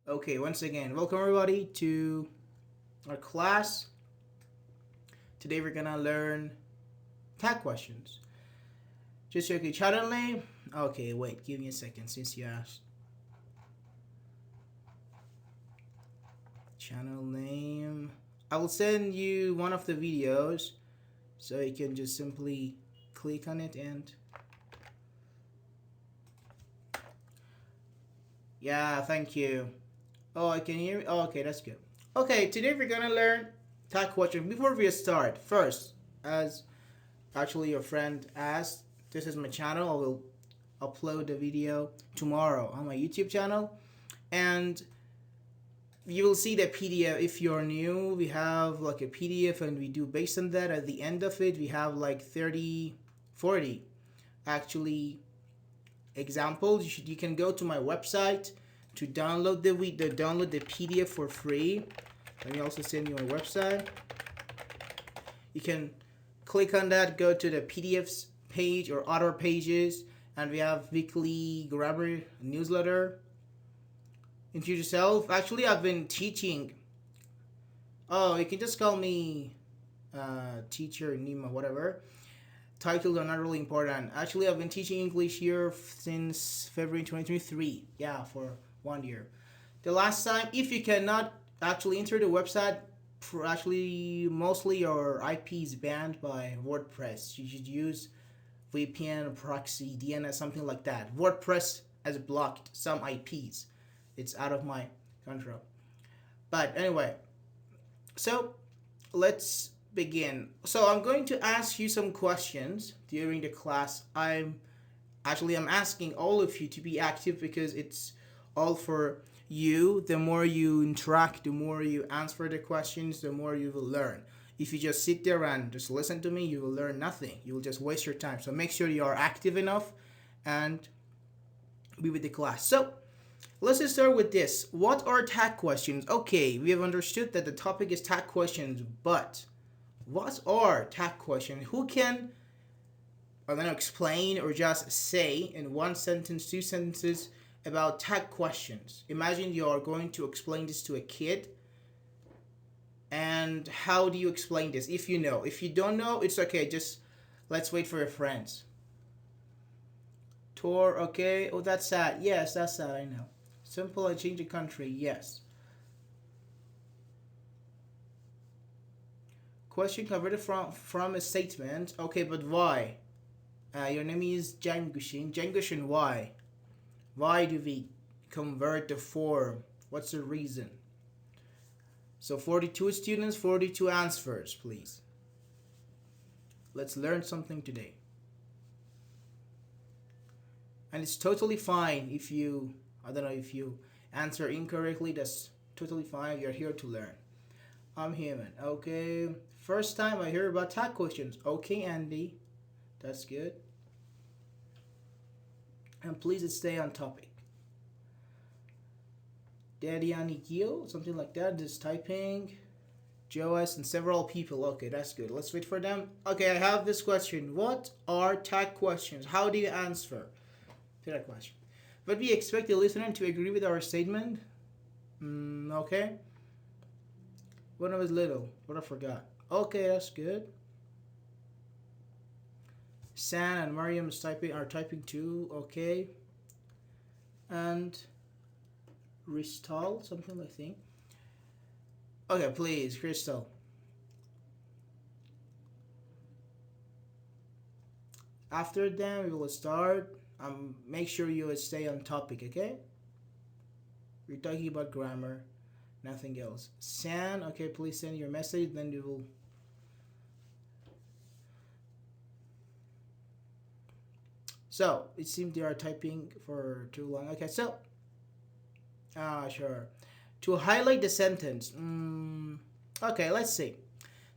Okay, once again, welcome everybody to our class. Today we're gonna learn tag questions. Just check your channel name. Okay, wait, give me a second since you asked. Channel name. I will send you one of the videos so you can just simply click on it and yeah, thank you. Oh, I can hear me. Oh, okay, that's good. Okay, today we're gonna learn tag question. Before we start, first, as actually your friend asked, this is my channel. I will upload the video tomorrow on my YouTube channel, and you will see the PDF. If you're new, we have like a PDF, and we do based on that. At the end of it, we have like 30, 40 actually examples. You can go to my website to download the PDF for free. Let me also send you my website. You can click on that, go to the PDFs page or other pages, and we have weekly grammar newsletter. Introduce yourself. Actually, I've been teaching. Oh, you can just call me teacher Nima, whatever. Titles are not really important. Actually, I've been teaching English here since February 2023. Yeah, for 1 year. The last time, if you cannot actually enter the website, for actually mostly your IP is banned by WordPress. You should use VPN, proxy, DNS, something like that. WordPress has blocked some IPs. It's out of my control. But anyway, so let's begin. So I'm going to ask you some questions during the class. I'm asking all of you to be active because it's all for you. The more you interact, the more you answer the questions, the more you will learn. If you just sit there and just listen to me, you will learn nothing. You will just waste your time. So make sure you are active enough and be with the class. So let's just start with this. What are tag questions? Okay, we have understood that the topic is tag questions, but what are tag questions? Who can, I don't know, explain or just say in one sentence, two sentences about tag questions? Imagine you are going to explain this to a kid. And how do you explain this? If you know. If you don't know, it's okay. Just let's wait for your friends. Tour, okay. Oh, that's sad. Yes, that's sad, I know. Simple and change the country, yes. Question converted from a statement. Okay, but why? Your name is Jangushin. Jangushin, why? Why do we convert the form? What's the reason? So 42 students, 42 answers, please. Let's learn something today. And it's totally fine if you, I don't know, if you answer incorrectly, that's totally fine. You're here to learn. I'm human. Okay. First time I hear about tag questions. Okay, Andy. That's good. And please stay on topic. Daddy Anikio, something like that. Just typing. Joas and several people. Okay, that's good. Let's wait for them. Okay, I have this question. What are tag questions? How do you answer to that question? But we expect the listener to agree with our statement. Okay. When I was little, but I forgot. Okay, that's good. San and Mariam are typing too. Okay. And Ristal, something like that. Okay, please, Crystal. After them, we will start. Make sure you stay on topic, okay? We're talking about grammar, nothing else. San, okay, please send your message, then we will. So, it seems they are typing for too long. Okay, so. Sure. To highlight the sentence. Okay, let's see.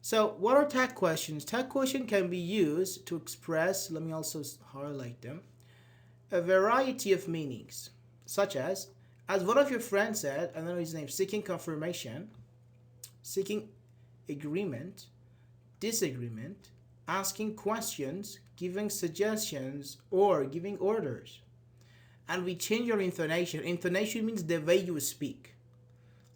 So, what are tag questions? Tag question can be used to express, let me also highlight them, a variety of meanings, such as one of your friends said, I don't know his name, seeking confirmation, seeking agreement, disagreement, asking questions, giving suggestions, or giving orders. And we change your intonation. Intonation means the way you speak.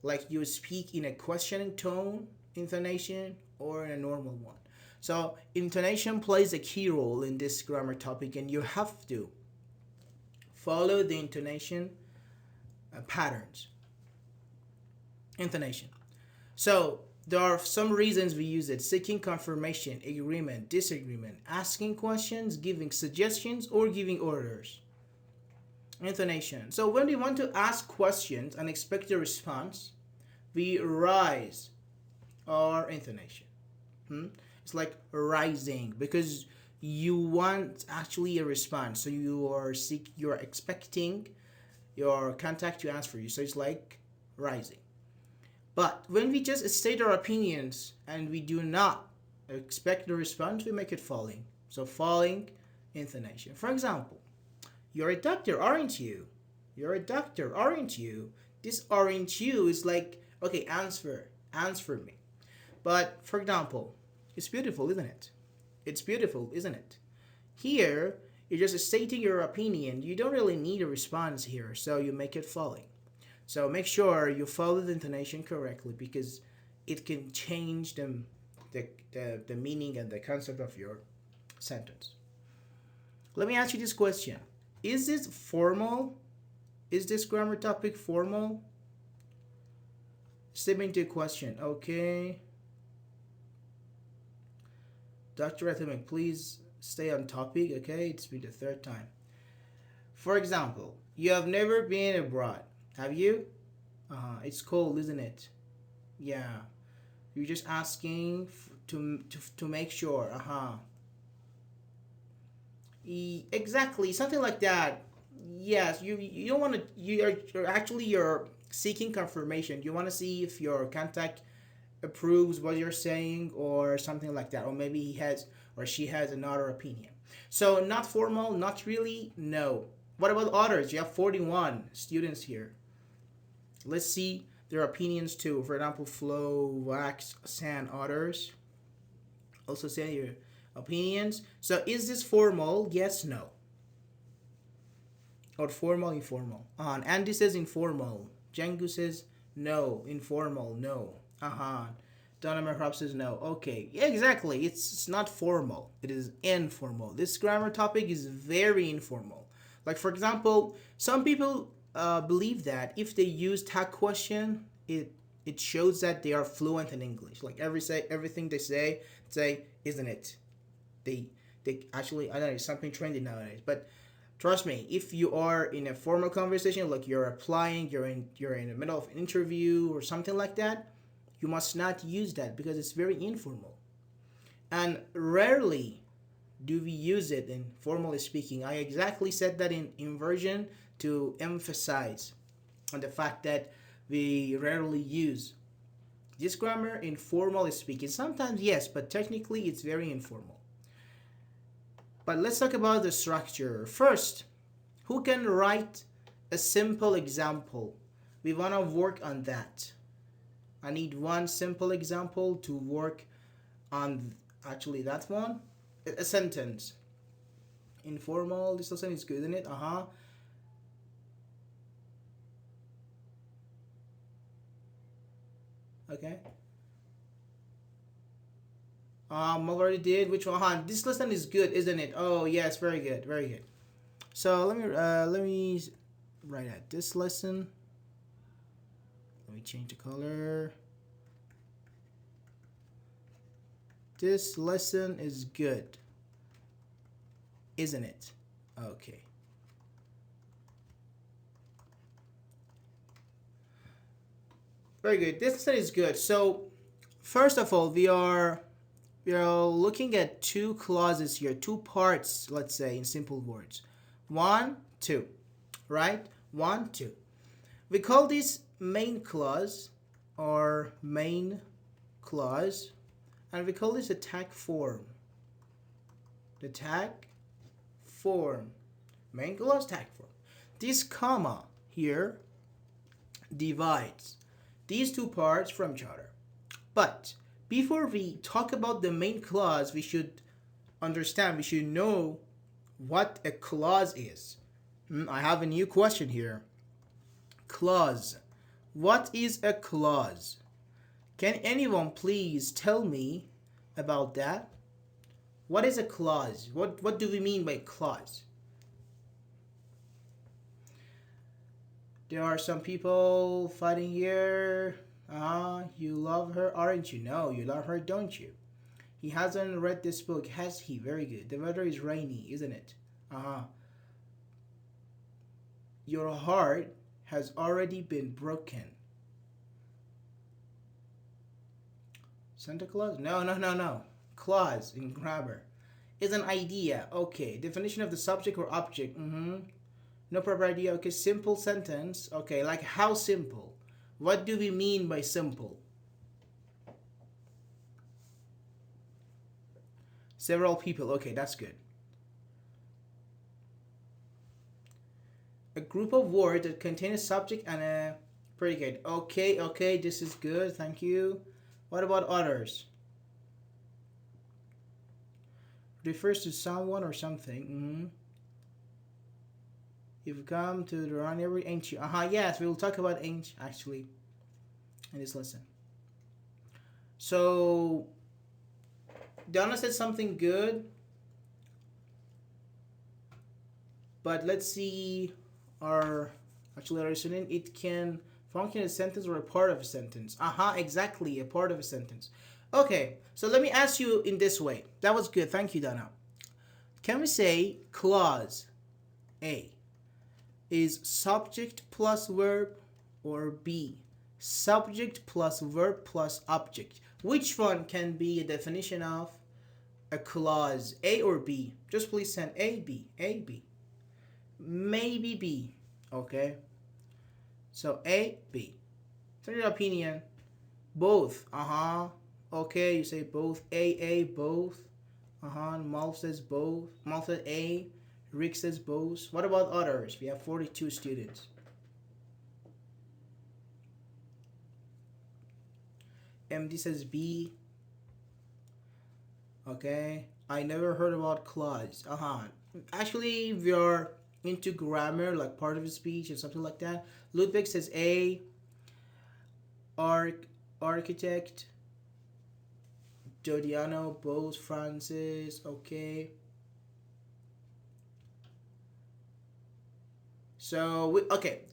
like you speak in a questioning tone, intonation, or in a normal one. So intonation plays a key role in this grammar topic, and you have to follow the intonation patterns. Intonation. So there are some reasons we use it: seeking confirmation, agreement, disagreement, asking questions, giving suggestions, or giving orders. Intonation. So when we want to ask questions and expect a response, we rise our intonation. It's like rising because you want actually a response. So you're expecting your contact to answer you. So it's like rising. But when we just state our opinions and we do not expect the response, we make it falling. So falling intonation. For example, you're a doctor, aren't you? You're a doctor, aren't you? This aren't you is like, okay, answer me. But for example, it's beautiful, isn't it? It's beautiful, isn't it? Here, you're just stating your opinion. You don't really need a response here, so you make it falling. So make sure you follow the intonation correctly because it can change the meaning and the concept of your sentence. Let me ask you this question. Is this formal? Is this grammar topic formal? Step into a question. Okay. Dr. Ethemic, please stay on topic, okay? It's been the third time. For example, you have never been abroad, have you? It's cold, isn't it? Yeah. You're just asking to make sure. Exactly, something like that. Yes, you don't want to. You're seeking confirmation. You want to see if your contact approves what you're saying or something like that, or maybe he has or she has another opinion. So not formal, not really, no. What about others? You have 41 students here. Let's see their opinions too. For example, flow, wax, sand, others. Also say your opinions. So is this formal? Yes, no. Or formal, informal. Andy says informal. Jengu says no. Informal, no. Donna perhaps says no. Okay, yeah, exactly. It's not formal. It is informal. This grammar topic is very informal. Like for example, some people believe that if they use tag question, it shows that they are fluent in English. Like everything they say isn't it? They actually, I don't know, it's something trendy nowadays. But trust me, if you are in a formal conversation, like you're applying, you're in the middle of an interview or something like that, you must not use that because it's very informal. And rarely do we use it in formally speaking. I exactly said that in inversion to emphasize on the fact that we rarely use this grammar in formally speaking. Sometimes yes, but technically it's very informal. But let's talk about the structure. First, who can write a simple example? We want to work on that. I need one simple example to work on actually that one. A sentence. Informal, this lesson is good, isn't it? Okay. Already did. Which one? This lesson is good, isn't it? Oh yes, very good, very good. So let me write out this lesson. Let me change the color. This lesson is good, isn't it? Okay. Very good. This lesson is good. So first of all, we are looking at two clauses here, two parts, let's say in simple words. 1, 2, right? 1, 2. We call this main clause or main clause, and we call this a tag form. The tag form. Main clause, tag form. This comma here divides these two parts from each other. But before we talk about the main clause, we should know what a clause is. I have a new question here. Clause. What is a clause? Can anyone please tell me about that? What is a clause? What do we mean by clause? There are some people fighting here. You love her, aren't you? No, you love her, don't you? He hasn't read this book, has he? Very good. The weather is rainy, isn't it? Your heart has already been broken. Santa Claus? No, no, no, no. Clause in grammar is an idea. Okay. Definition of the subject or object. No proper idea. Okay. Simple sentence. Okay. Like how simple? What do we mean by simple? Several people. Okay, that's good. A group of words that contain a subject and a predicate. Okay, okay, this is good. Thank you. What about others? Refers to someone or something. You've come to the run every ancient. Yes, we will talk about ancient actually in this lesson. So Donna said something good, but let's see our listening. It can function as a sentence or a part of a sentence. Exactly, a part of a sentence. Okay, so let me ask you in this way. That was good. Thank you, Donna. Can we say clause A is subject plus verb, or B subject plus verb plus object? Which one can be a definition of a clause, A or B? Just please send A, B, A, B. Maybe B. Okay. So A, B. Tell your opinion. Both. Okay, you say both. A, both. Mal says both. Mal says A. Rick says both. What about others? We have 42 students. MD says B. Okay. I never heard about clause. Actually, we are into grammar, like part of a speech and something like that. Ludwig says A. Architect. Jodiano, both. Francis. Okay. So,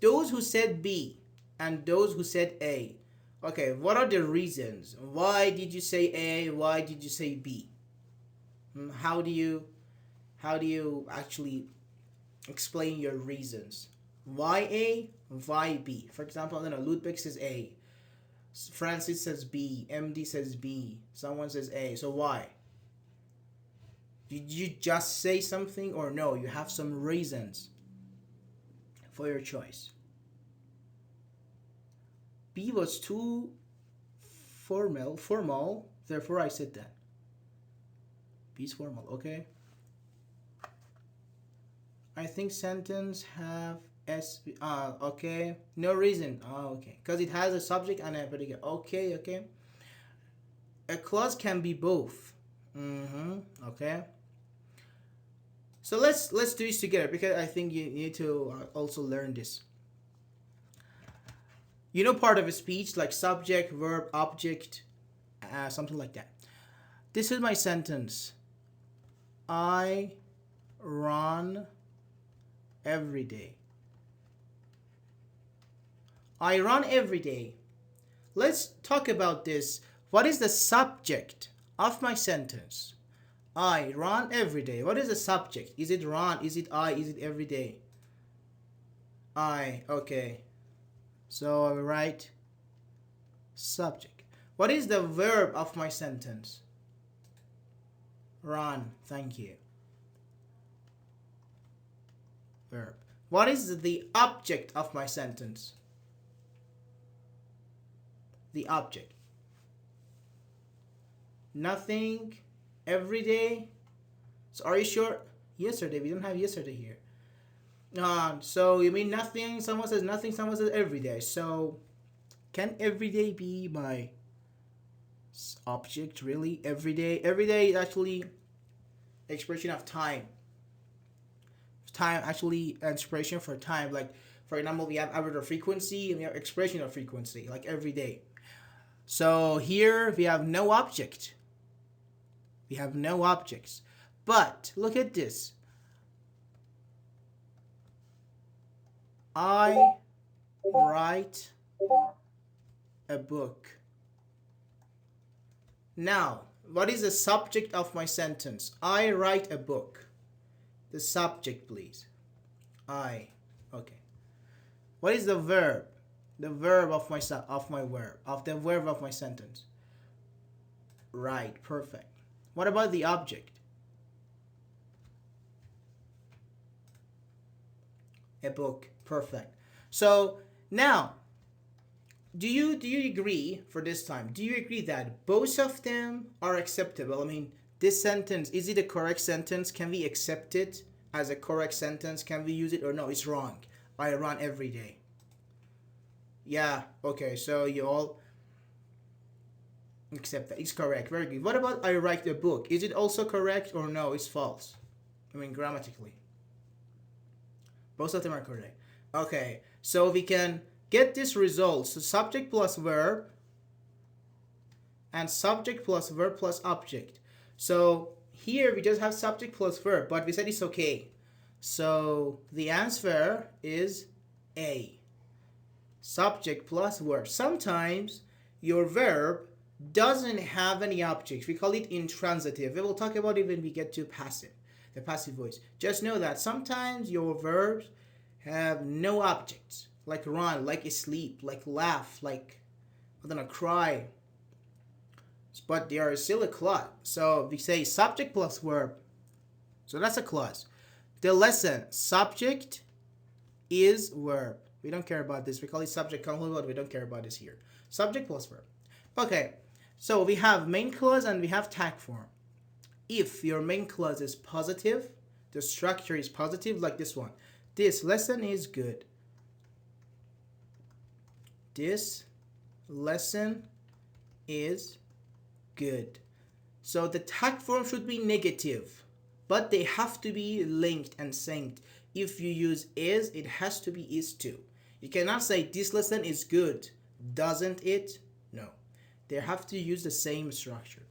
those who said B and those who said A. Okay, what are the reasons? Why did you say A? Why did you say B? How do you actually explain your reasons? Why A? Why B? For example, Ludwig says A. Francis says B. MD says B. Someone says A. So why? Did you just say something, or no? You have some reasons for your choice. B was too formal, therefore I said that. B is formal, okay? I think sentence have S. Okay. No reason. Okay. Because it has a subject and a predicate. Okay. A clause can be both. Okay. So let's do this together, because I think you need to also learn this. You know, part of a speech like subject, verb, object, something like that. This is my sentence. I run every day. I run every day. Let's talk about this. What is the subject of my sentence? I run every day. What is the subject? Is it run? Is it I? Is it every day? I. Okay. So I will write subject. What is the verb of my sentence? Run. Thank you. Verb. What is the object of my sentence? The object. Nothing. Every day. So are you sure? Yesterday. We don't have yesterday here. So you mean nothing? Someone says nothing. Someone says every day. So can every day be my object? Really? Every day? Every day is actually expression of time. Time, actually, expression for time. Like, For example, we have average of frequency and we have expression of frequency, like every day. So here we have no object. We have no objects. But look at this. I write a book. Now, what is the subject of my sentence? I write a book. The subject, please. I. Okay. What is the verb? The verb of my verb of my sentence. Right. Perfect. What about the object? A book. Perfect. So now, do you agree for this time? Do you agree that both of them are acceptable? I mean, this sentence, is it a correct sentence? Can we accept it as a correct sentence? Can we use it or no? It's wrong. I run every day. Yeah. Okay. So you all accept that. It's correct. Very good. What about I write a book? Is it also correct or no? It's false. I mean, grammatically. Both of them are correct. Okay. So we can get this result. So subject plus verb and subject plus verb plus object. So here we just have subject plus verb, but we said it's okay. So the answer is A. Subject plus verb. Sometimes your verb doesn't have any objects. We call it intransitive. We will talk about it when we get to passive, the passive voice. Just know that sometimes your verbs have no objects, like run, like sleep, like laugh, like, I don't know, cry. But they are still a clause. So we say subject plus verb. So that's a clause. The lesson, subject is verb. We don't care about this. We call it subject complement, but we don't care about this here. Subject plus verb. Okay, so we have main clause and we have tag form. If your main clause is positive, the structure is positive, like this one. This lesson is good. This lesson is good. So the tag form should be negative, but they have to be linked and synced. If you use is, it has to be is too. You cannot say this lesson is good, doesn't it? No. They have to use the same structure.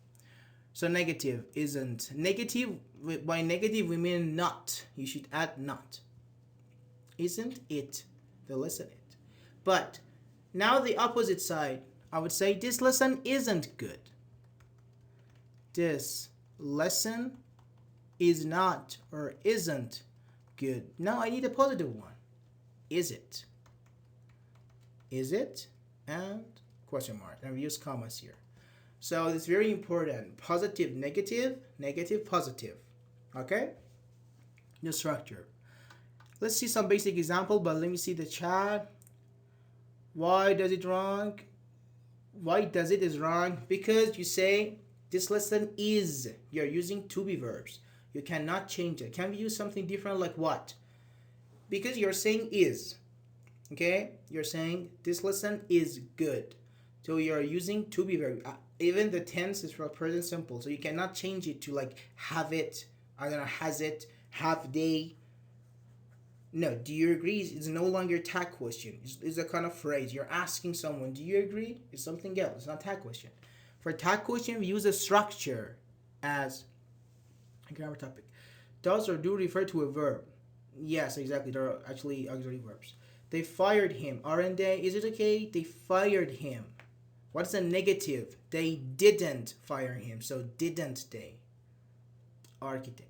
So negative, isn't. Negative, by negative we mean not. You should add not. Isn't it the lesson it? But now the opposite side, I would say this lesson isn't good. This lesson is not or isn't good. Now I need a positive one. Is it? Is it? And question mark. And we use commas here. So it's very important. Positive, negative, negative, positive. Okay? The structure. Let's see some basic example, but let me see the chat. Why does it wrong? Why does it is wrong? Because you say this lesson is. You're using to be verbs. You cannot change it. Can we use something different like what? Because you're saying is. Okay? You're saying this lesson is good. So you're using to be verb. Even the tense is for present simple. So you cannot change it to like have it, I don't know, has it, have they. No, do you agree? It's no longer tag question. It's a kind of phrase. You're asking someone, do you agree? It's something else. It's not tag question. For tag question, we use a structure as a grammar topic. Does or do refer to a verb. Yes, exactly. There are actually auxiliary verbs. They fired him, aren't they? Is it okay? They fired him. What's a negative? They didn't fire him. So didn't they? Architect.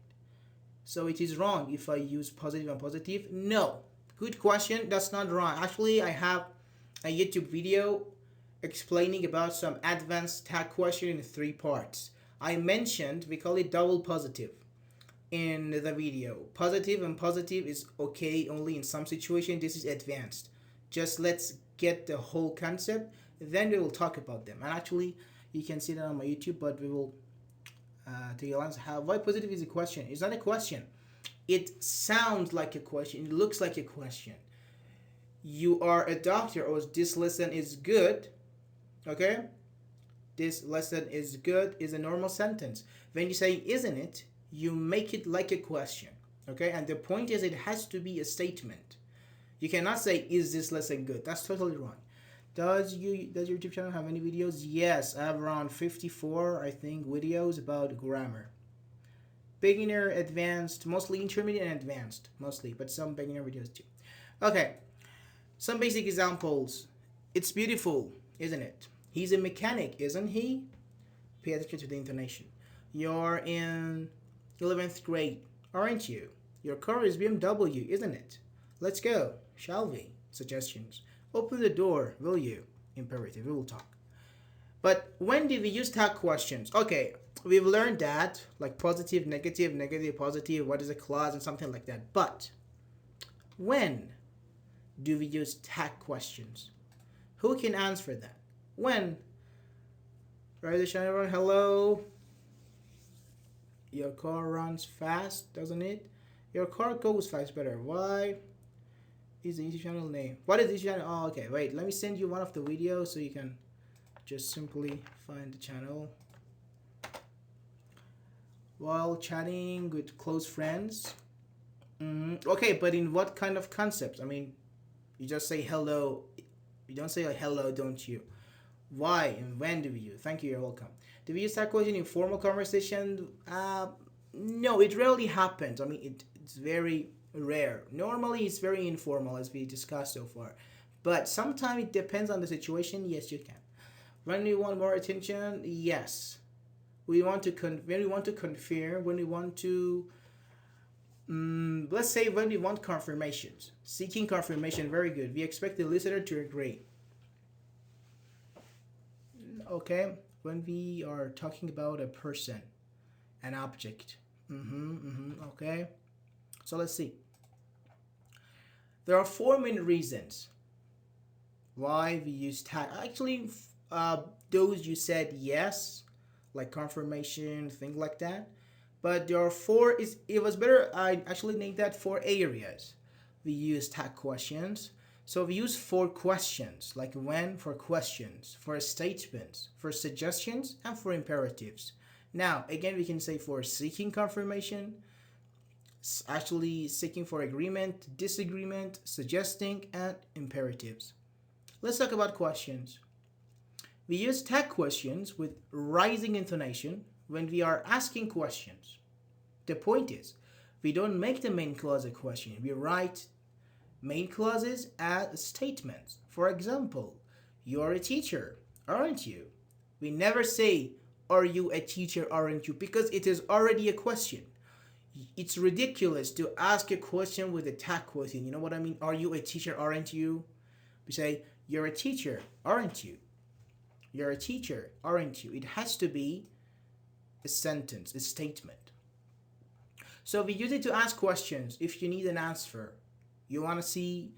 So it is wrong if I use positive and positive? No. Good question. That's not wrong. Actually, I have a YouTube video explaining about some advanced tag question in 3 parts. I mentioned, we call it double positive in the video. Positive and positive is okay only in some situation. This is advanced. Just let's get the whole concept, then we will talk about them. And actually, you can see that on my YouTube, but we will take a glance. Why positive is a question? It's not a question. It sounds like a question. It looks like a question. You are a doctor, or this lesson is good. Okay? This lesson is good is a normal sentence. When you say isn't it, you make it like a question. Okay? And the point is it has to be a statement. You cannot say, is this lesson good? That's totally wrong. Does your YouTube channel have any videos? Yes, I have around 54, I think, videos about grammar. Beginner, advanced, mostly intermediate and advanced, mostly, but some beginner videos too. Okay, some basic examples. It's beautiful, isn't it? He's a mechanic, isn't he? Pay attention to the intonation. You're in 11th grade, aren't you? Your car is BMW, isn't it? Let's go, shall we? Suggestions. Open the door, will you? Imperative, we will talk. But when do we use tag questions? Okay, we've learned that, like positive, negative, negative, positive, what is a clause, and something like that. But when do we use tag questions? Who can answer that? When? Rise and shine, everyone. Hello. Your car runs fast, doesn't it? Your car goes fast better. Why? Is the YouTube channel name? What is this channel? Oh, okay. Wait, let me send you one of the videos so you can just simply find the channel. While chatting with close friends. Okay, but in what kind of concepts? I mean, you just say hello. You don't say like hello, don't you? Why and when do we use? Thank you, you're welcome. Do we use that question in formal conversation? No, it rarely happens. I mean, it's very rare. Normally, it's very informal, as we discussed so far. But sometimes it depends on the situation. Yes, you can. When we want more attention, yes. We want to when we want to confirm, when we want to let's say when we want confirmations. Seeking confirmation, very good. We expect the listener to agree. Okay, when we are talking about a person, an object. Okay, so let's see. There are four main reasons why we use tag. Actually, those you said yes, like confirmation, things like that. But there are four. It was better. I actually named that four areas we use tag questions. So we use four questions, like when for questions, for statements, for suggestions, and for imperatives. Now, again, we can say for seeking confirmation, actually seeking for agreement, disagreement, suggesting, and imperatives. Let's talk about questions. We use tag questions with rising intonation when we are asking questions. The point is, we don't make the main clause a question. We write main clauses as statements. For example, you're a teacher, aren't you? We never say, are you a teacher, aren't you? Because it is already a question. It's ridiculous to ask a question with a tag question. You know what I mean? Are you a teacher, aren't you? We say, you're a teacher, aren't you? You're a teacher, aren't you? It has to be a sentence, a statement. So we use it to ask questions if you need an answer. You want to see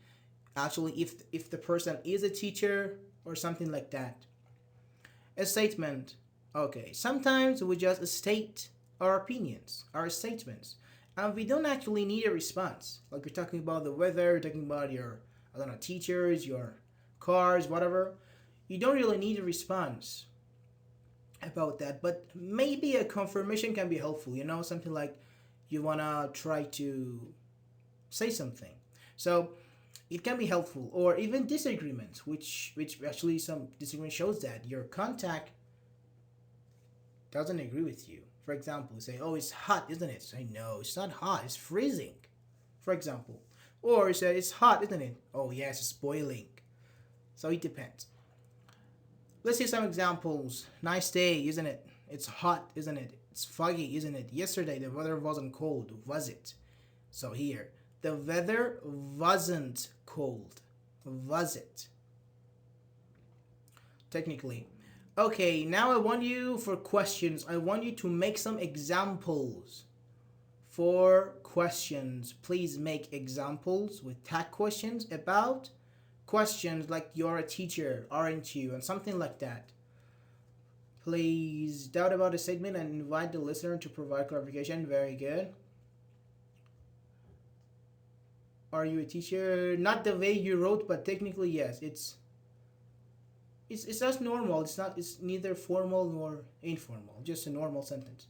actually if the person is a teacher or something like that. A statement. Okay, sometimes we just state our opinions, our statements, and we don't actually need a response. Like we're talking about the weather, talking about your, I don't know, teachers, your cars, whatever. You don't really need a response about that, but maybe a confirmation can be helpful, you know, something like you want to try to say something. So it can be helpful, or even disagreements, which actually some disagreement shows that your contact doesn't agree with you. For example, say, "Oh, it's hot, isn't it?" Say, "No, it's not hot. It's freezing." For example, or say, "It's hot, isn't it?" "Oh, yes, it's boiling." So it depends. Let's see some examples. Nice day, isn't it? It's hot, isn't it? It's foggy, isn't it? Yesterday the weather wasn't cold, was it? So here, the weather wasn't cold, was it? Technically. Okay, now I want you for questions. I want you to make some examples for questions. Please make examples with tag questions about questions like you're a teacher, aren't you? And something like that. Please doubt about the statement and invite the listener to provide clarification. Very good. Are you a teacher? Not the way you wrote, but technically yes. It's just normal. It's neither formal nor informal. Just a normal sentence.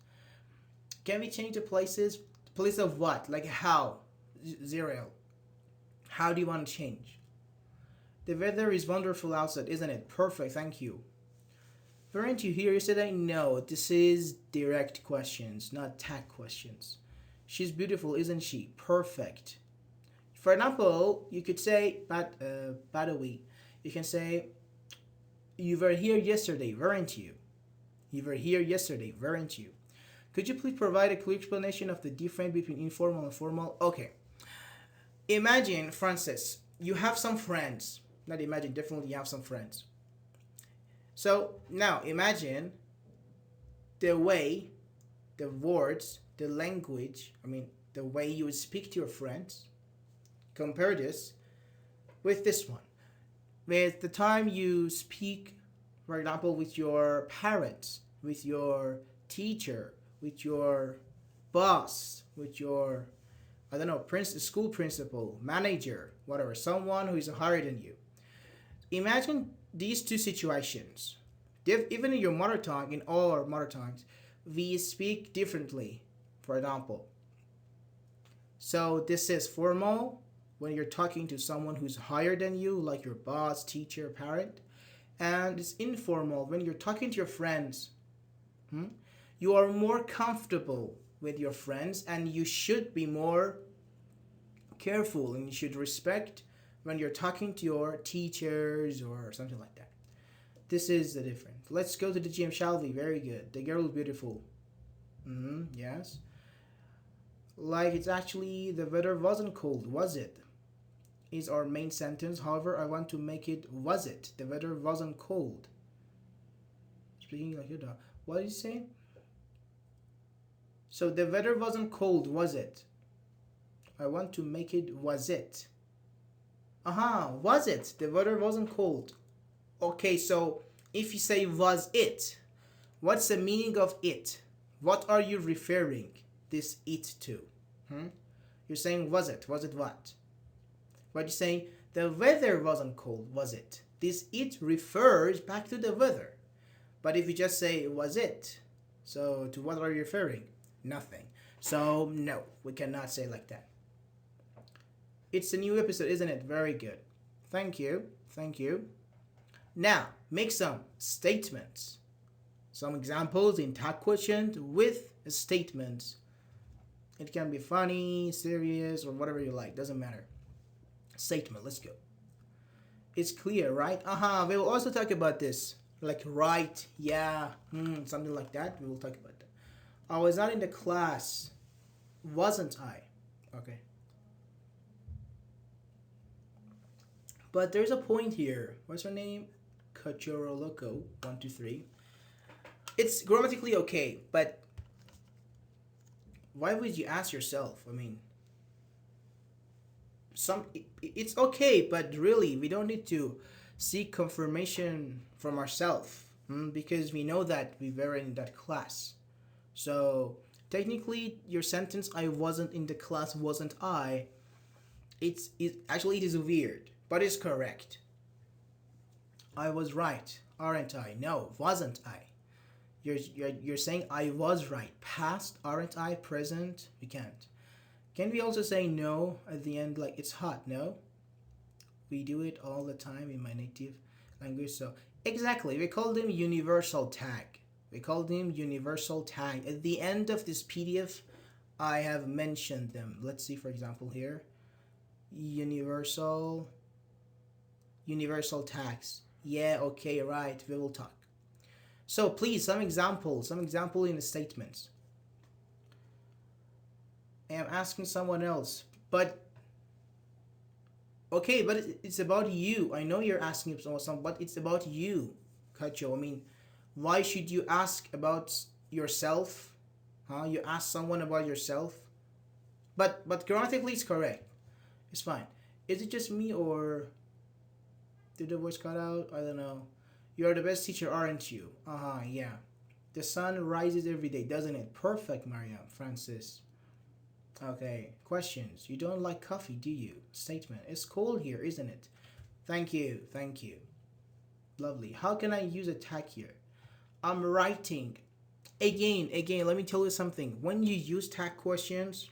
Can we change the places? Place of what? Like how? Zero. How do you want to change? The weather is wonderful outside, isn't it? Perfect, thank you. Weren't you here yesterday? No, this is direct questions, not tag questions. She's beautiful, isn't she? Perfect. For example, you could say, by the way, you can say, you were here yesterday, weren't you? You were here yesterday, weren't you? Could you please provide a clear explanation of the difference between informal and formal? Okay. Imagine, Francis, you have some friends. Not imagine, definitely you have some friends. So now imagine the way, the words, the language, the way you would speak to your friends. Compare this with this one. With the time you speak, for example, with your parents, with your teacher, with your boss, with your, I don't know, school principal, manager, whatever, someone who is higher than you. Imagine these two situations. Even in your mother tongue, in all our mother tongues, we speak differently, for example. So this is formal when you're talking to someone who's higher than you, like your boss, teacher, parent. And it's informal when you're talking to your friends. You are more comfortable with your friends, and you should be more careful, and you should respect when you're talking to your teachers or something like that. This is the difference. Let's go to the gym, shall we? Very good. The girl is beautiful. Yes. Like, it's actually, the weather wasn't cold, was it? Is our main sentence. However, I want to make it, was it? The weather wasn't cold. Speaking like your dog. What did you say? So the weather wasn't cold, was it? I want to make it, was it? Was it? The weather wasn't cold. Okay, so if you say was it, what's the meaning of it? What are you referring this it to? You're saying was it? Was it what? But you're saying the weather wasn't cold, was it? This it refers back to the weather. But if you just say was it, so to what are you referring? Nothing. So no, we cannot say like that. It's a new episode, isn't it? Very good. Thank you. Thank you. Now, make some statements. Some examples in tag questions with statements. It can be funny, serious, or whatever you like. Doesn't matter. Statement. Let's go. It's clear, right? We will also talk about this. Like, right, yeah, something like that. We will talk about that. I was not in the class. Wasn't I? Okay. But there's a point here. What's her name? Cachorro Loco. 1, 2, 3. It's grammatically okay, but why would you ask yourself? It's okay, but really we don't need to seek confirmation from ourselves because we know that we were in that class. So technically, your sentence "I wasn't in the class, wasn't I?" It is weird, but it's correct. I was right, aren't I? No, wasn't I? You're saying I was right. Past, aren't I? Present, we can't. Can we also say no at the end, like it's hot? No, we do it all the time in my native language. So exactly, we call them universal tag. We call them universal tag. At the end of this PDF, I have mentioned them. Let's see, for example, here, universal tags. Yeah, okay, right. We will talk. So please, some example in the statements. I am asking someone else, but okay, but it's about you. I know you're asking someone, but it's about you, Kacho. Why should you ask about yourself? You ask someone about yourself, but grammatically it's correct. It's fine. Is it just me, or did the voice cut out? I don't know. You're the best teacher, aren't you? Yeah. The sun rises every day, doesn't it? Perfect, Mariam. Francis. Okay. Questions. You don't like coffee, do you? Statement. It's cold here, isn't it? Thank you. Lovely. How can I use a tag here? I'm writing. Again, let me tell you something. When you use tag questions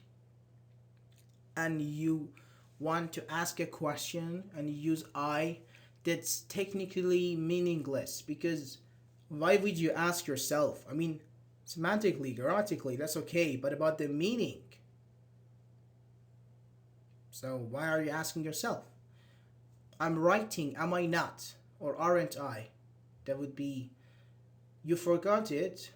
and you want to ask a question and you use I, that's technically meaningless because why would you ask yourself? I mean, semantically, grammatically, that's okay, but about the meaning. So why are you asking yourself? I'm writing, am I not? Or aren't I? That would be, you forgot it.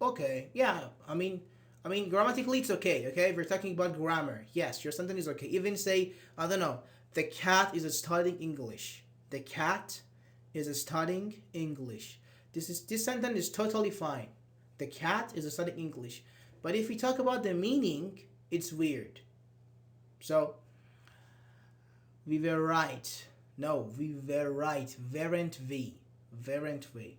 Okay, yeah. I mean, grammatically it's okay. Okay, if we're talking about grammar, yes, your sentence is okay. Even say, I don't know, the cat is studying English. The cat is studying English. This sentence is totally fine. The cat is studying English. But if we talk about the meaning, it's weird. So we were right. No, we were right. Weren't we? Weren't we?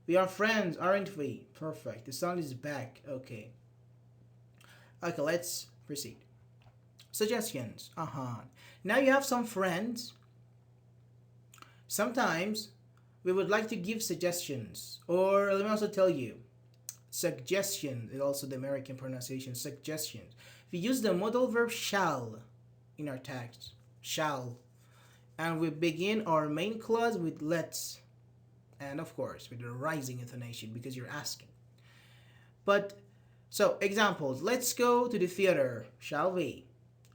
We are friends, aren't we? Perfect. The sound is back. Okay. Okay, let's proceed. Suggestions. Now you have some friends. Sometimes we would like to give suggestions. Or let me also tell you, suggestion is also the American pronunciation. Suggestions. We use the modal verb shall in our text. Shall. And we begin our main clause with let's. And of course, with a rising intonation because you're asking. But, so, examples. Let's go to the theater, shall we?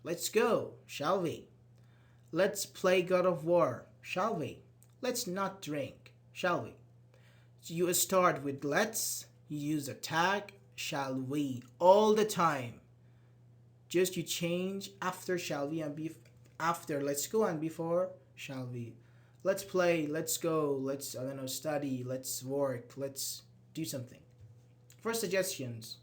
Let's go, shall we? Let's play God of War, shall we? Let's not drink, shall we? So you start with let's, you use a tag, shall we, all the time. Just you change after shall we and after let's go and before shall we. Let's play, let's go, let's, I don't know, study, let's work, let's do something. For suggestions.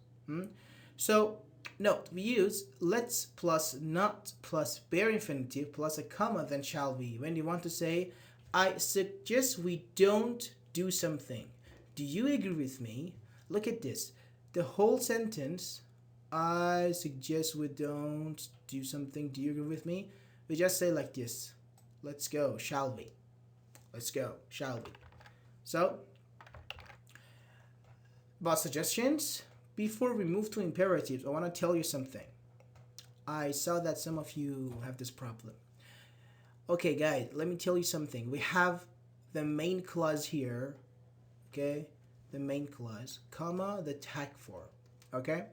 So, note, we use let's plus not plus bare infinitive plus a comma then shall we. When you want to say, I suggest we don't do something. Do you agree with me? Look at this. The whole sentence, I suggest we don't do something. Do you agree with me? We just say like this. Let's go, shall we? Let's go, shall we? So, about suggestions, before we move to imperatives, I want to tell you something. I saw that some of you have this problem. Okay, guys, let me tell you something. We have the main clause here, okay? The main clause, comma, the tag form, okay?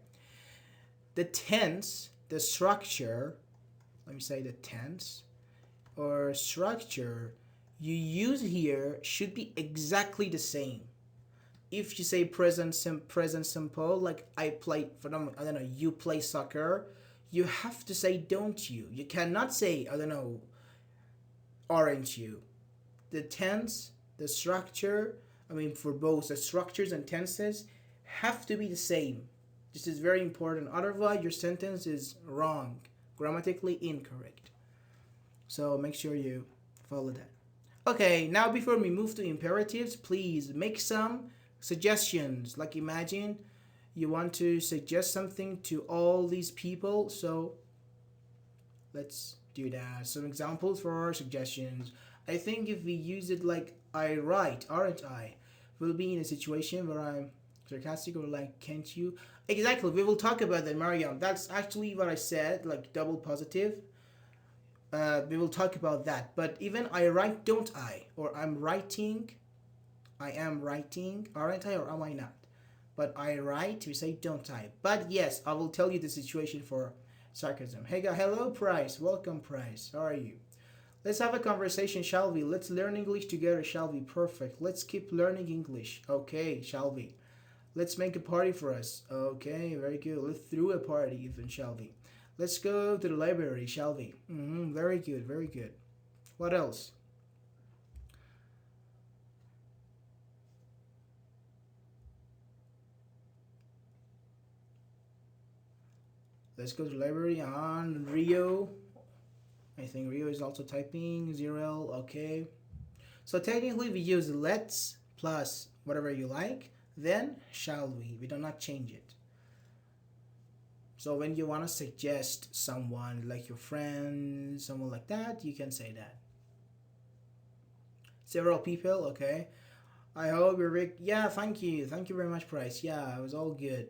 The tense, the structure, let me say the tense, or structure you use here should be exactly the same. If you say present simple, like I play, for them, I don't know, you play soccer, you have to say don't you. You cannot say, I don't know, aren't you. The tense, the structure, I mean for both the structures and tenses have to be the same. This is very important. Otherwise your sentence is wrong, grammatically incorrect. So make sure you follow that. Okay, now before we move to imperatives, please make some suggestions. Like imagine you want to suggest something to all these people. So let's do that. Some examples for our suggestions. I think if we use it like I write, aren't I? We'll be in a situation where I'm sarcastic or like, can't you? Exactly, we will talk about that, Mariam. That's actually what I said, like double positive. We will talk about that. But even I write, don't I? Or I'm writing, I am writing, aren't I? Or am I not? But I write, we say don't I? But yes, I will tell you the situation for sarcasm. Hey, hello, Price. Welcome, Price. How are you? Let's have a conversation, shall we? Let's learn English together, shall we? Perfect. Let's keep learning English. Okay, shall we? Let's make a party for us. Okay, very good. Let's throw a party even, shall we? Let's go to the library, shall we? Very good, very good. What else? Let's go to the library on Rio. I think Rio is also typing. Zero, okay. So technically we use let's plus whatever you like, then shall we. We do not change it. So when you want to suggest someone like your friend, someone like that, you can say that. Several people, okay. I hope you're yeah, thank you. Thank you very much, Price. Yeah, it was all good.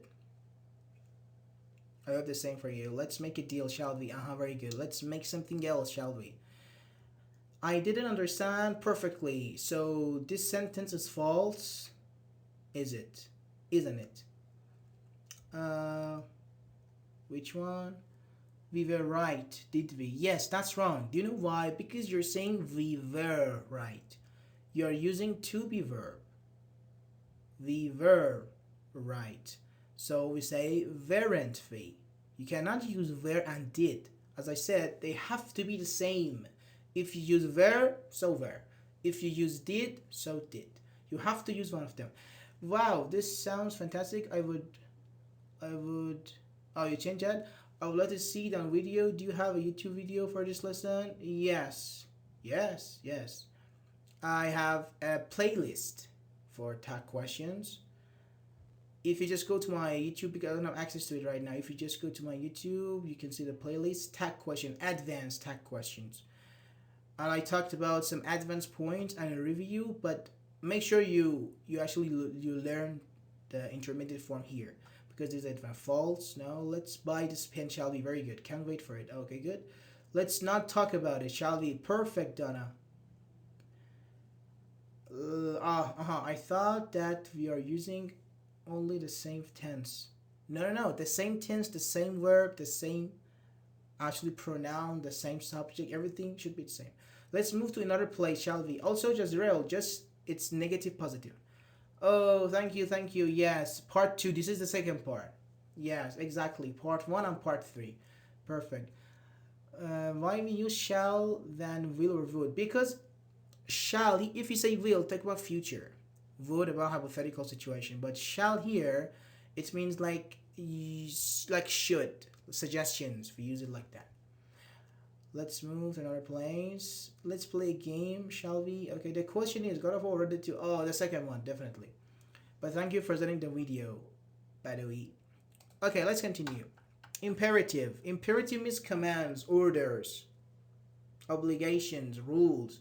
I hope the same for you. Let's make a deal, shall we? Very good. Let's make something else, shall we? I didn't understand perfectly. So this sentence is false, is it? Isn't it? Uh, which one? We were right, did we? Yes, that's wrong. Do you know why? Because you're saying we were right. You're using to be verb. We were right. So we say weren't we. You cannot use were and did. As I said, they have to be the same. If you use were, so were. If you use did, so did. You have to use one of them. Wow, this sounds fantastic. I would, oh, you change that? I would like to see it on video. Do you have a YouTube video for this lesson? Yes. Yes, yes. I have a playlist for tag questions. If you just go to my YouTube, because I don't have access to it right now, if you just go to my YouTube, you can see the playlist, tag question, advanced tag questions. And I talked about some advanced points and a review, but make sure you actually you learn the intermediate form here, because there's advanced false. Now let's buy this pen, shall we? Very good. Can't wait for it. Okay, good. Let's not talk about it, shall we? Perfect, Donna. I thought that we are using only the same tense. No, no, no. The same tense, the same verb, the same actually pronoun, the same subject. Everything should be the same. Let's move to another place, shall we? Also, Jazrael, just it's negative, positive. Oh, thank you, thank you. Yes, part two. This is the second part. Yes, exactly. Part one and part three. Perfect. Why we use shall than will or would? Because shall, if you say will, talk about future. Would about hypothetical situation. But shall here, it means like should. Suggestions. We use it like that. Let's move to another place. Let's play a game, shall we? Okay, the question is God of War Ready to. Oh, the second one, definitely. But thank you for sending the video, by the way. Okay, let's continue. Imperative. Imperative means commands, orders, obligations, rules.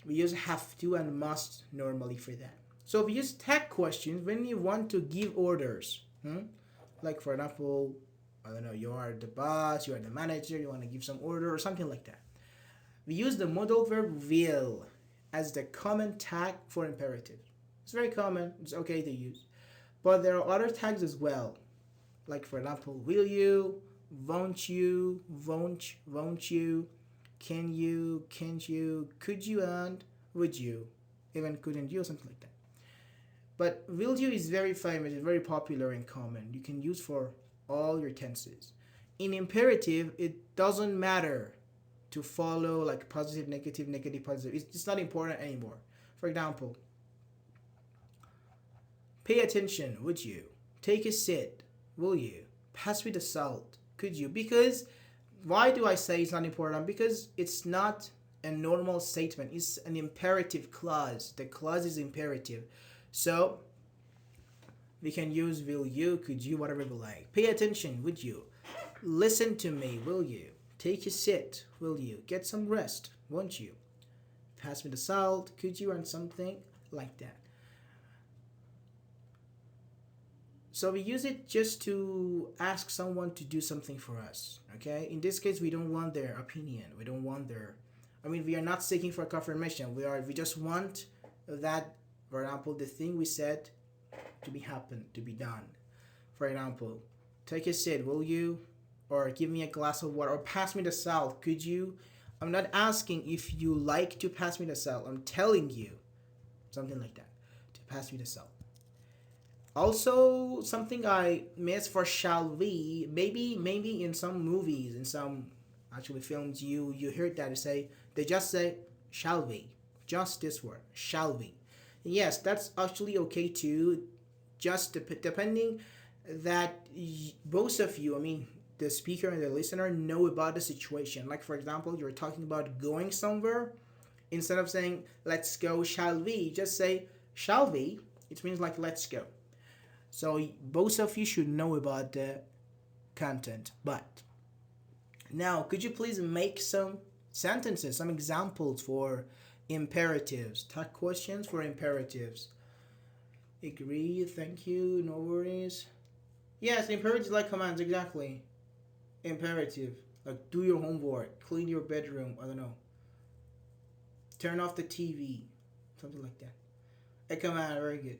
We use have to and must normally for that. So we use tag questions when you want to give orders. Like for example, I don't know, you are the boss, you are the manager, you want to give some order or something like that. We use the modal verb will as the common tag for imperative. It's very common, it's okay to use. But there are other tags as well. Like for example, will you, won't you, won't you, can you, can't you, could you, and would you, even couldn't you, something like that. But will you is very famous, it's very popular and common. You can use for all your tenses. In imperative, it doesn't matter to follow like positive, negative, negative, positive. It's not important anymore. For example, pay attention, would you? Take a sit, will you? Pass me the salt, could you? Because why do I say it's not important? Because it's not a normal statement. It's an imperative clause. The clause is imperative. So we can use will you, could you, whatever we like. Pay attention, would you? Listen to me, will you? Take a sit, will you? Get some rest, won't you? Pass me the salt, could you, and something like that. So we use it just to ask someone to do something for us, okay? In this case, we don't want their opinion. We don't want their, we are not seeking for confirmation. We just want that, for example, the thing we said to be happen, to be done. For example, take a sit, will you? Or give me a glass of water, or pass me the salt, could you? I'm not asking if you like to pass me the salt. I'm telling you, something like that, to pass me the salt. Also, something I miss for shall we, maybe in some movies, in some actually films, you heard that they just say shall we, just this word, shall we. Yes, that's actually okay too, just depending that both of you, the speaker and the listener, know about the situation. Like for example, you're talking about going somewhere, instead of saying let's go, shall we, just say shall we. It means like let's go. So both of you should know about the content. But now, could you please make some sentences, some examples for imperatives? Tag questions for imperatives. Agree, thank you, no worries. Yes, imperative like commands, exactly. Imperative. Like do your homework, clean your bedroom, I don't know. Turn off the TV. Something like that. A command, very good.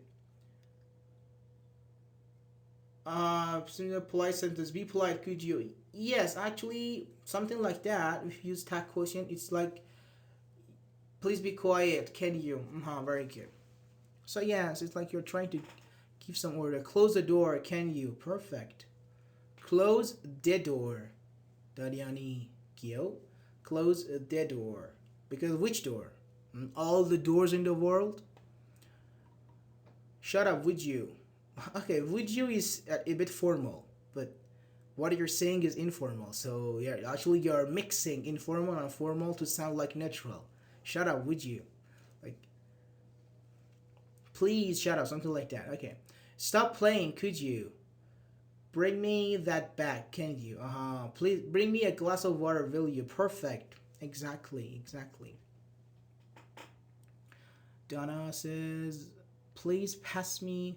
Similar polite sentence. Be polite, could you? Yes, actually, something like that. If you use tag quotient, it's like, please be quiet, can you? Very good. So yes, it's like you're trying to give some order. Close the door, can you? Perfect. Close the door. Dariani Kyo. Close the door. Because which door? All the doors in the world? Shut up, would you? Okay, would you is a bit formal, but what you're saying is informal. So yeah, actually you're mixing informal and formal to sound like natural. Shut up, would you? Like, please shut up, something like that. Okay. Stop playing, could you? Bring me that back, can you? Please bring me a glass of water, will you? Perfect. Exactly, exactly. Donna says, please pass me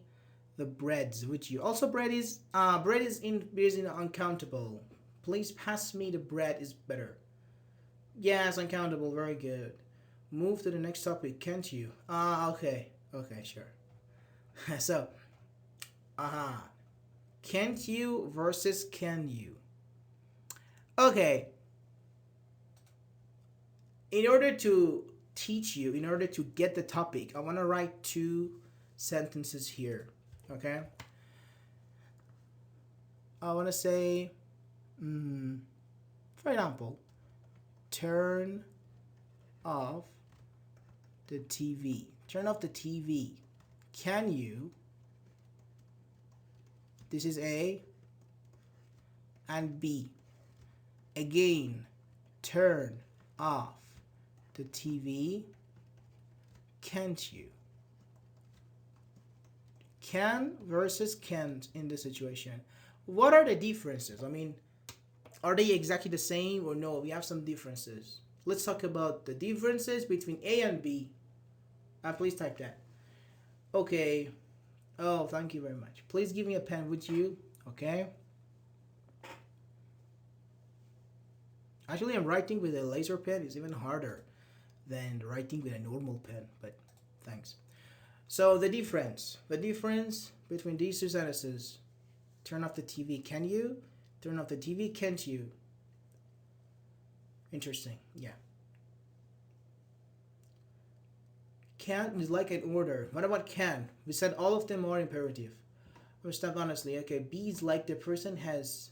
the breads, would you? Also, bread is in uncountable. Please pass me the bread is better. Yes, uncountable. Very good. Move to the next topic, can't you? Okay. Okay, sure. So, uh-huh. Can't you versus can you? Okay. In order to teach you, in order to get the topic, I want to write two sentences here. Okay? I want to say, for example, turn off the TV. Turn off the TV. Can you? This is A and B. Again, turn off the TV. Can't you? Can versus can't in this situation. What are the differences? I mean, are they exactly the same or no? We have some differences. Let's talk about the differences between A and B. Please type that. Okay. Oh, thank you very much. Please give me a pen, would you? Okay. Actually, I'm writing with a laser pen. It's even harder than writing with a normal pen, but thanks. So the difference between these two sentences. Turn off the TV, can you? Turn off the TV, can't you? Interesting, yeah. Can is like an order. What about can? We said all of them are imperative. Or stop honestly. Okay, B is like the person has.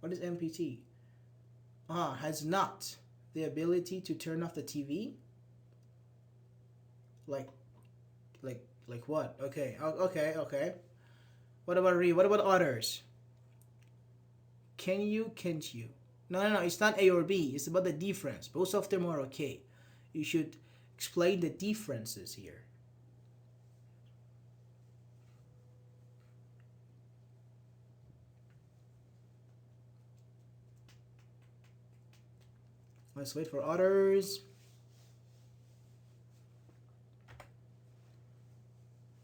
What is MPT? Has not the ability to turn off the TV. Like, like what? Okay, okay, okay. What about re? What about others? Can you? Can't you? No, no, no. It's not A or B. It's about the difference. Both of them are okay. You should explain the differences here. Let's wait for others.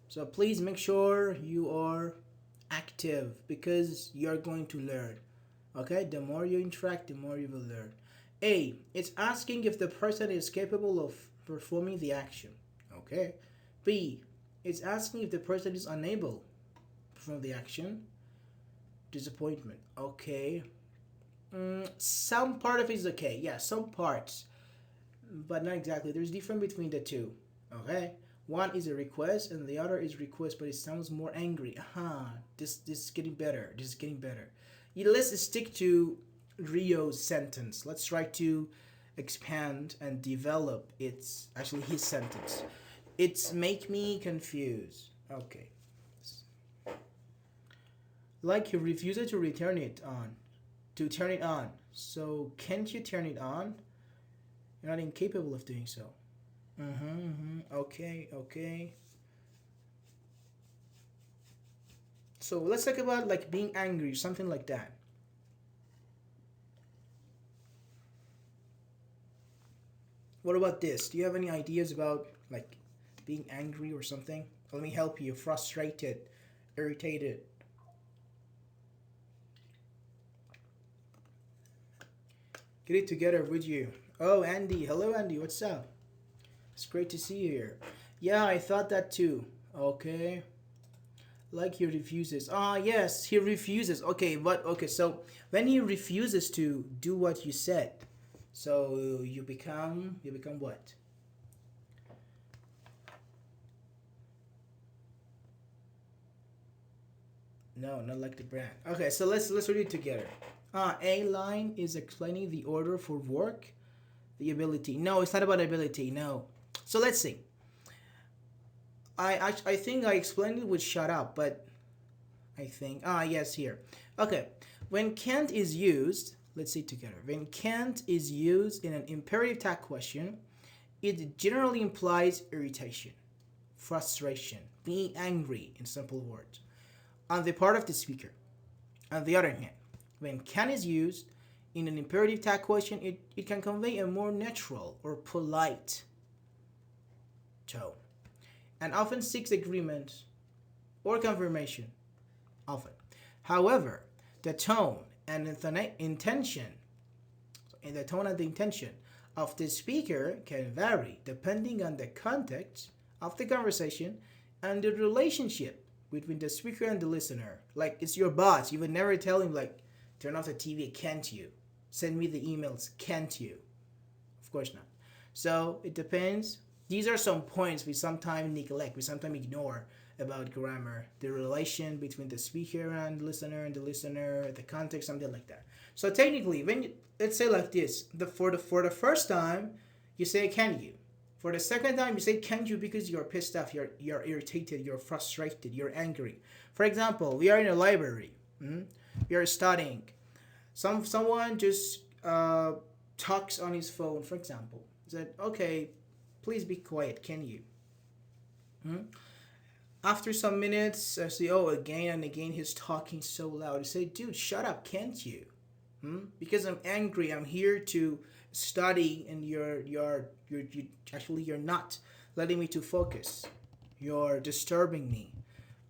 So please make sure you are active because you are going to learn. Okay, the more you interact, the more you will learn. A, it's asking if the person is capable of performing the action. Okay. B, it's asking if the person is unable to perform the action. Disappointment. Okay. Some part of it is okay. Yeah, some parts, but not exactly. There's difference between the two. Okay. One is a request and the other is request, but it sounds more angry. This is getting better. This is getting better. Let's stick to Rio's sentence. Let's try to expand and develop its actually his sentence. It's make me confused. Okay. Like he refuses to return it on. To turn it on. So can't you turn it on? You're not incapable of doing so. Okay, okay. So let's talk about like being angry, something like that. What about this? Do you have any ideas about like being angry or something? Let me help you. Frustrated, irritated. Get it together with you. Oh, Andy. Hello, Andy. What's up? It's great to see you here. Yeah, I thought that too. Okay. Like he refuses. Ah, yes, he refuses. Okay, but okay, so when he refuses to do what you said, so you become what? No, not like the brand. Okay, so let's read it together. A line is explaining the order for work, the ability. No, it's not about ability. No. So let's see. I think I explained it with shut up, but I think yes here. Okay, when can't is used, let's see together. When can't is used in an imperative tag question, it generally implies irritation, frustration, being angry in simple words on the part of the speaker. On the other hand, when can is used in an imperative tag question, it can convey a more natural or polite tone and often seeks agreement or confirmation. Often. However, the tone and intention and the tone and the intention of the speaker can vary depending on the context of the conversation and the relationship between the speaker and the listener. Like it's your boss. You would never tell him like turn off the TV, can't you? Send me the emails, can't you? Of course not. So it depends. These are some points we sometimes neglect, we sometimes ignore about grammar, the relation between the speaker and the listener, the context, something like that. So technically, when you, let's say like this, for the first time, you say can you. For the second time, you say can you because you're pissed off, you're irritated, you're frustrated, you're angry. For example, we are in a library, we are studying. Someone just talks on his phone, for example. Said, okay, please be quiet, can you? Hmm? After some minutes, I say, oh, again and again, he's talking so loud. I say, dude, shut up, can't you? Because I'm angry. I'm here to study, and you're not letting me to focus. You're disturbing me.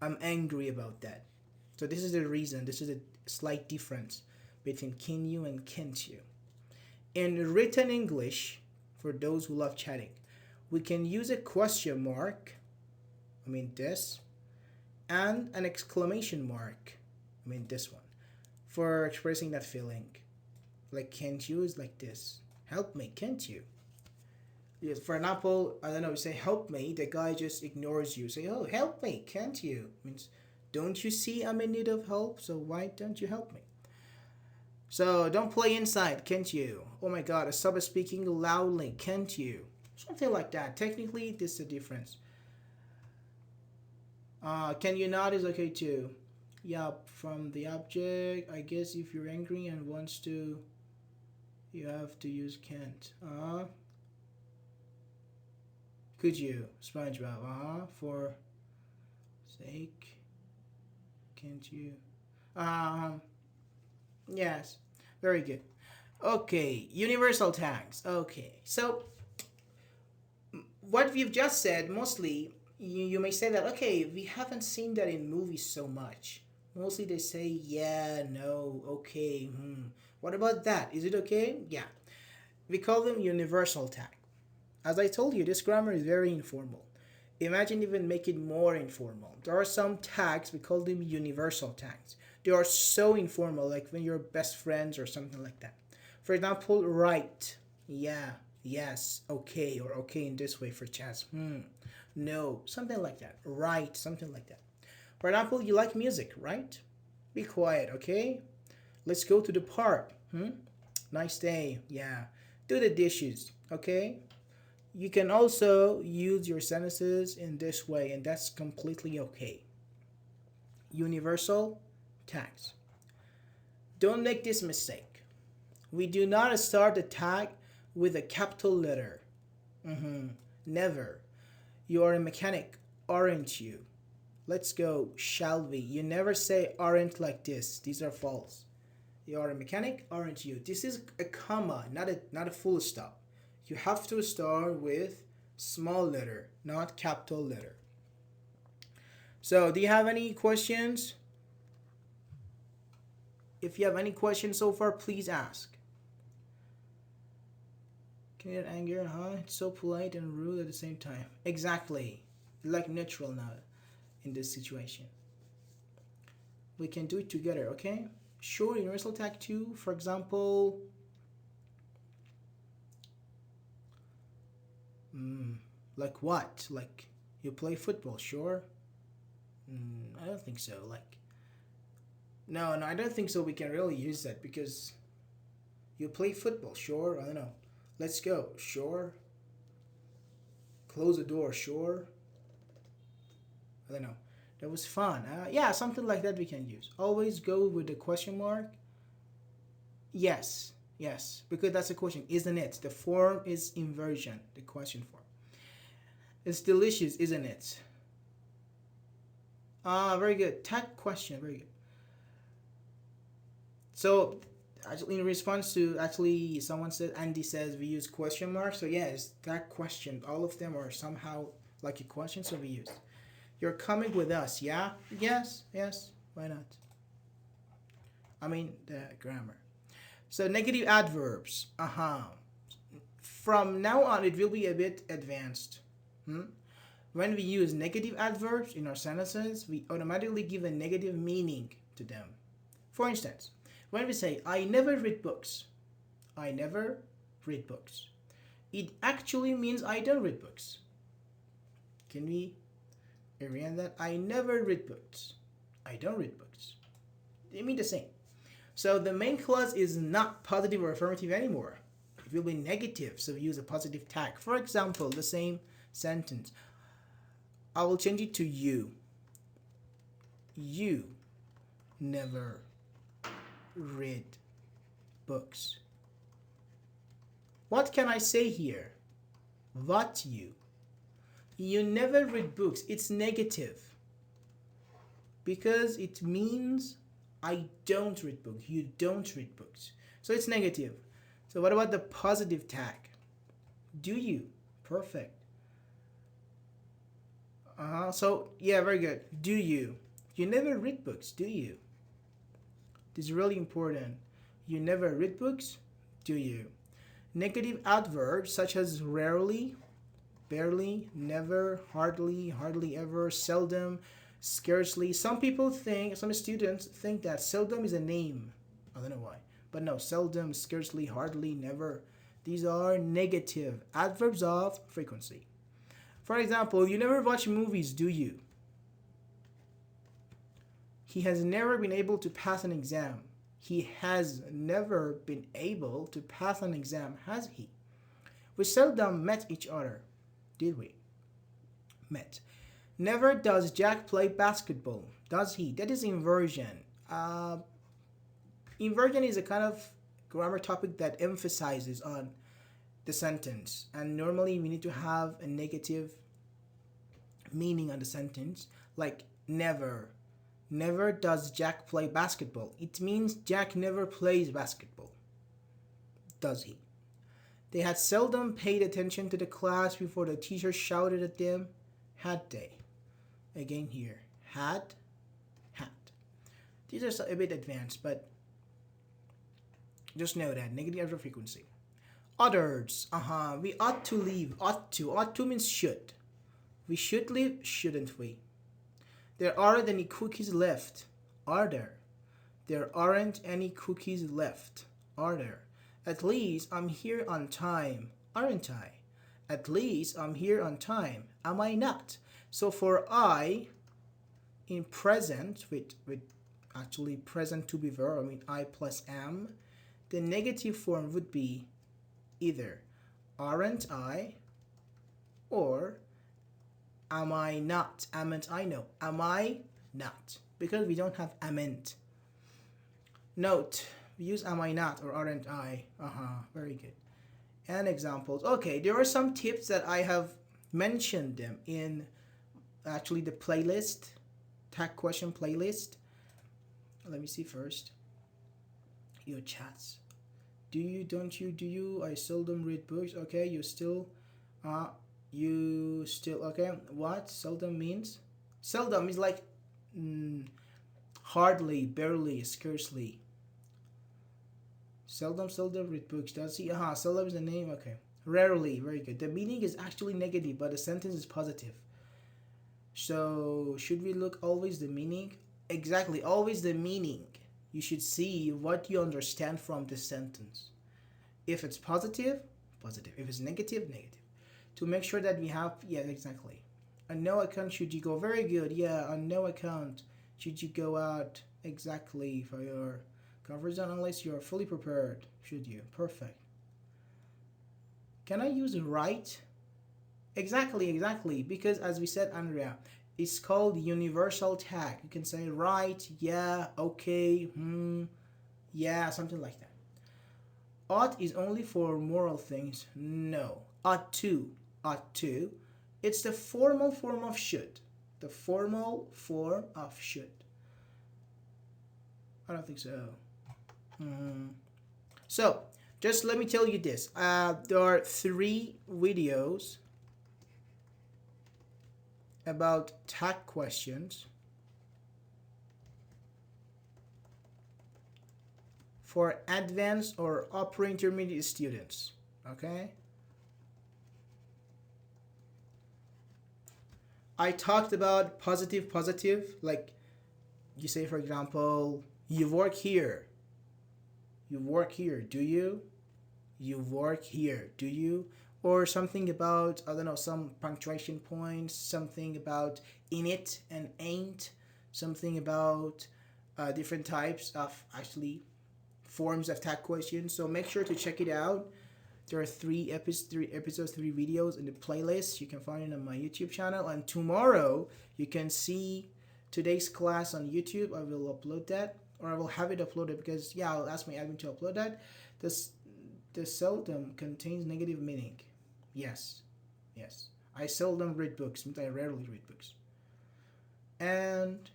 I'm angry about that. So this is the reason. This is a slight difference between can you and can't you. In written English, for those who love chatting, we can use a question mark, I mean this, and an exclamation mark, I mean this one, for expressing that feeling. Like can't you is like this. Help me, can't you? Yes, for example, I don't know, you say help me, the guy just ignores you. Say, oh, help me, can't you? Means, don't you see I'm in need of help? So why don't you help me? So don't play inside, can't you? Oh my god, stop speaking loudly, can't you? Something like that. Technically, this is a difference. Can you not is okay too. Yeah, from the object, I guess if you're angry and wants to, you have to use can't. Could you? SpongeBob, for sake, can't you? Um, yes, very good. Okay, universal tags. Okay, so what we've just said, mostly, you may say that, okay, we haven't seen that in movies so much. Mostly they say, yeah, no, okay, What about that? Is it okay? Yeah. We call them universal tag. As I told you, this grammar is very informal. Imagine even make it more informal. There are some tags, we call them universal tags. They are so informal, like when you're best friends or something like that. For example, right, yeah, yes, okay, or okay in this way for chats. No, something like that. Right, something like that. For example, you like music, right? Be quiet, okay? Let's go to the park. Nice day, yeah. Do the dishes, okay? You can also use your sentences in this way, and that's completely okay. Universal tags. Don't make this mistake. We do not start the tag with a capital letter. Never. You are a mechanic, aren't you? Let's go, shall we? You never say aren't like this. These are false. You are a mechanic, aren't you? This is a comma, not a full stop. You have to start with small letter, not capital letter. So, do you have any questions? If you have any questions so far, please ask. Can you get anger? Huh? It's so polite and rude at the same time. Exactly. Like neutral now in this situation. We can do it together, okay? Sure, universal tag 2, for example. Like what? Like you play football, sure? I don't think so. Like, no, I don't think so. We can really use that because you play football, sure? I don't know. Let's go, sure? Close the door, sure? I don't know. That was fun. Yeah, something like that we can use. Always go with the question mark. Yes, yes, because that's a question, isn't it? The form is inversion, the question form. It's delicious, isn't it? Ah, very good. Tag question, very good. So, actually, in response to actually someone said, Andy says we use question marks. So yes, that question, all of them are somehow like a question, so we use. You're coming with us, yeah? Yes, yes. Why not? I mean the grammar. So negative adverbs. From now on, it will be a bit advanced. When we use negative adverbs in our sentences, we automatically give a negative meaning to them. For instance, when we say, I never read books, I never read books, it actually means I don't read books. Can we read that? I never read books. I don't read books. They mean the same. So the main clause is not positive or affirmative anymore. It will be negative, so we use a positive tag. For example, the same sentence. I will change it to you. You never read books. What can I say here? What you? You never read books. It's negative because it means I don't read books. You don't read books. So it's negative. So what about the positive tag? Do you? Perfect. So yeah, very good. Do you? You never read books, do you? This is really important. You never read books, do you? Negative adverbs such as rarely, barely, never, hardly, hardly ever, seldom, scarcely. Some students think that seldom is a name. I don't know why. But no, seldom, scarcely, hardly, never. These are negative adverbs of frequency. For example, you never watch movies, do you? He has never been able to pass an exam. He has never been able to pass an exam, has he? We seldom met each other, did we? Met. Never does Jack play basketball, does he? That is inversion. Inversion is a kind of grammar topic that emphasizes on the sentence, and normally we need to have a negative meaning on the sentence, like never. Never does Jack play basketball. It means Jack never plays basketball, does he? They had seldom paid attention to the class before the teacher shouted at them, had they? Again here, had. These are a bit advanced, but just know that negative adverb frequency. Others, we ought to leave. Ought to means should. We should leave, shouldn't we? There aren't any cookies left, are there? There aren't any cookies left, are there? At least I'm here on time, aren't I? At least I'm here on time, am I not? So for I, in present, with actually present to be verb, I mean I plus am, the negative form would be either aren't I or am I not? Amn't I? No. Am I not? Because we don't have amn't. Note, we use am I not or aren't I. Very good. And examples. Okay, there are some tips that I have mentioned them in actually the playlist, tag question playlist. Let me see first. Your chats. Do you, don't you, do you? I seldom read books. Okay, you still, okay. What seldom means? Seldom is like mm, hardly, barely, scarcely. Seldom read books. Does he? Seldom is the name. Okay. Rarely. Very good. The meaning is actually negative, but the sentence is positive. So, should we look always the meaning? Exactly. Always the meaning. You should see what you understand from the sentence. If it's positive, positive. If it's negative, negative. To make sure that we have, yeah, exactly. On no account should you go. Very good. Yeah, on no account should you go out exactly for your comfort zone unless you're fully prepared. Should you? Perfect. Can I use right? Exactly. Because as we said, Andrea, it's called universal tag. You can say right, yeah, okay, yeah, something like that. Ought is only for moral things. No. Ought to. It's the formal form of should. The formal form of should. I don't think so. So, just let me tell you this. There are 3 videos about tag questions for advanced or upper intermediate students. Okay? I talked about positive, like you say, for example, you work here. You work here, do you? You work here, do you? Or something about, I don't know, some punctuation points, something about in it and ain't, something about different types of actually forms of tag questions. So make sure to check it out. There are 3 episodes, 3 videos in the playlist. You can find it on my YouTube channel. And tomorrow you can see today's class on YouTube. I will upload that, or I will have it uploaded because I'll ask my admin to upload that. The seldom contains negative meaning. Yes. I seldom read books. I rarely read books. And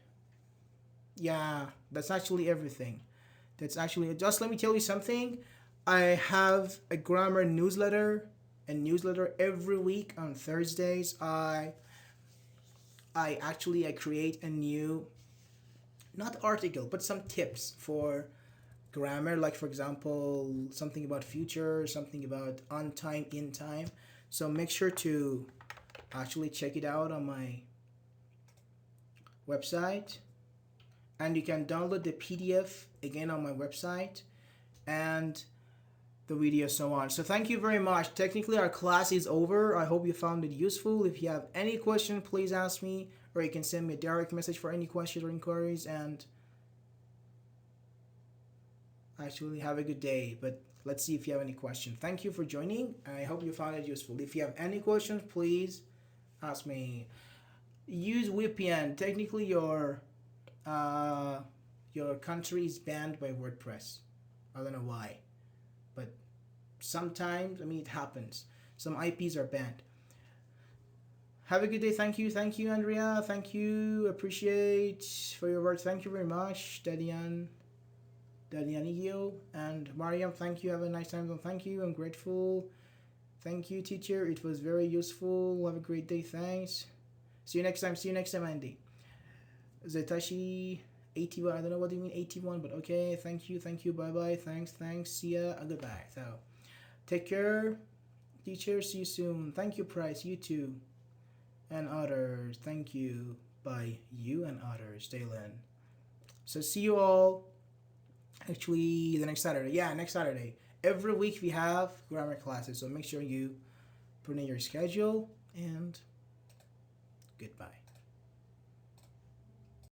yeah, that's actually everything. That's actually just let me tell you something. I have a grammar newsletter, every week on Thursdays. I create a new, not article, but some tips for grammar, like for example something about future, something about on time, in time. So make sure to actually check it out on my website, and you can download the PDF again on my website, and the video, so on. So thank you very much. Technically our class is over. I hope you found it useful. If you have any question, please ask me, or you can send me a direct message for any questions or inquiries. And actually have a good day. But let's see if you have any questions. Thank you for joining. I hope you found it useful. If you have any questions, please ask me. Use VPN. Technically your country is banned by WordPress. I don't know why, but sometimes, it happens. Some IPs are banned. Have a good day. Thank you, Andrea. Thank you. Appreciate for your work. Thank you very much, Dadianigio, and Mariam. Thank you. Have a nice time. Thank you. I'm grateful. Thank you, teacher. It was very useful. Have a great day. Thanks. See you next time, Andy. Zetashi 81. I don't know what you mean 81, but okay. Thank you. Bye. Thanks. See ya. Goodbye. So, take care, teacher. See you soon. Thank you, Price. You too. And others. Thank you. Bye. You and others. Dalen. So, see you all. Actually, the next Saturday. Yeah, next Saturday. Every week we have grammar classes. So, make sure you put in your schedule. And goodbye.